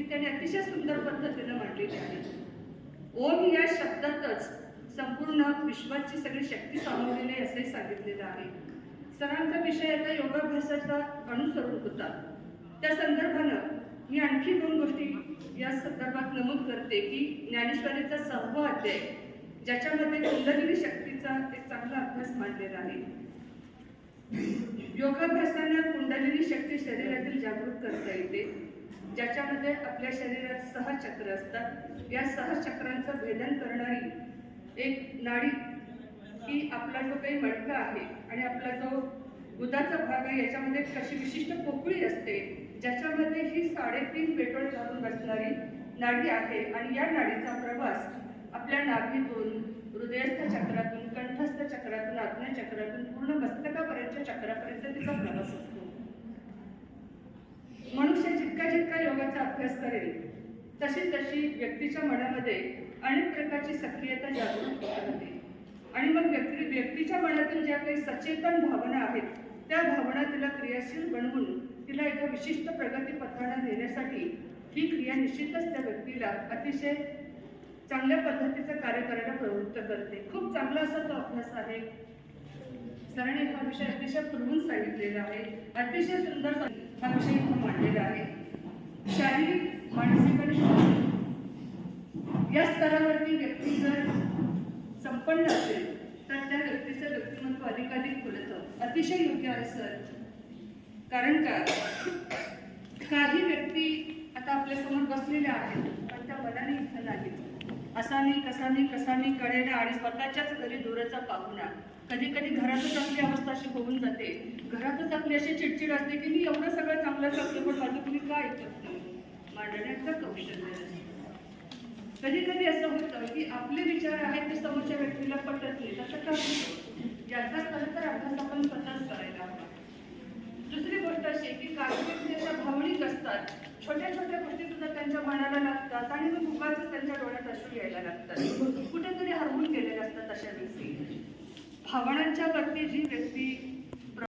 त्याने अतिशय सुंदर पद्धतीने मांडलेली आहे. ओम या शब्दातच संपूर्ण विश्वाची सगळी शक्ती सामावलेली आहे असे सांगितलेलं आहे. सरांचा विषय आता योगाभ्यासाचा अनुसरून होता. त्या संदर्भानं मी आणखी 2 गोष्टी या संदर्भात नमूद करते की ज्ञानेश्वरीचा 6वा अध्याय ज्याच्यामध्ये कुंडलिनी शक्तीचा एक चांगला अभ्यास मांडलेला आहे. योगाभ्यासानं कुंडलिनी शक्ती शरीरातील जागृत करता येते, ज्याच्यामध्ये आपल्या शरीरात 6 चक्र असतात. या 6 चक्रांचं भेदन करणारी एक नाडी ही आपला जो काही मणका आहे आणि आपला जो गुदाचा भाग आहे याच्यामध्ये कशी विशिष्ट पोकळी असते, ज्याच्यामध्ये ही 3.5 पेटोळे घालून बसणारी नाडी आहे. आणि या नाडीचा प्रवास आपल्या नाभीतून, हृदयस्थ चक्रातून, कंठस्थ चक्रातून, आज्ञा चक्रातून पूर्ण मस्तकापर्यंतच्या चक्रापर्यंत तिचा प्रवास असतो. मनुष्य जितका जितका योगाचा अभ्यास करेल तशी तशी व्यक्तीच्या मनामध्ये अनेक प्रकारची सक्रियता जागृत होते आणि मग व्यक्तीच्या मनातील ज्या काही सचेतन भावना आहेत त्या भावना तिला क्रियाशील बनवून तिला एका विशिष्ट प्रगतीपथावर नेण्यासाठी ही क्रिया निश्चितच त्या व्यक्तीला अतिशय चांगल्या पद्धतीचं कार्य करायला प्रवृत्त करते. खूप चांगला असा तो अभ्यास आहे. सरांनी हा विषय अतिशय पुरवून सांगितलेला आहे. अतिशय सुंदर हा विषय इथं मांडलेला आहे. शारीरिक, मानसिक आणि या स्तरावरती व्यक्ती जर संपन्न असेल तर त्या व्यक्तीचं व्यक्तिमत्व अधिकाधिक खुलतं. अतिशय योग्य आहे सर. कारण का काही व्यक्ती आता आपल्या समोर बसलेल्या आहेत पण त्या मनाने इथं नाही. असानी कसानी कडेला आणि स्वतःच्याच घरी दूरचा पाहुणा. कधी कधी घरातच आपली अवस्था अशी होऊन जाते. घरातच आपली अशी चिडचिड असते की मी एवढं सगळं चांगलं करतो पण माझं तुम्ही काय ऐकत नाही. मांडण्याचं कौशल्य असतं. कधी कधी असं होतं की आपले विचार आहेत ते समोरच्या व्यक्तीला पटत नाही. तसं का होतं याचा खरं तर अभ्यास आपण स्वतःच करायला हवा. दुसरी गोष्ट अशी की काही व्यक्ती अशा भावनिक असतात. छोट्या छोट्या गोष्टी सुद्धा त्यांच्या मनाला लागतात आणि मग उगाच त्यांच्या डोळ्यात अश्रू यायला लागतात. कुठेतरी हरवून गेलेले असतात. अशा व्यक्ती भावनांच्या वरती जी व्यक्ती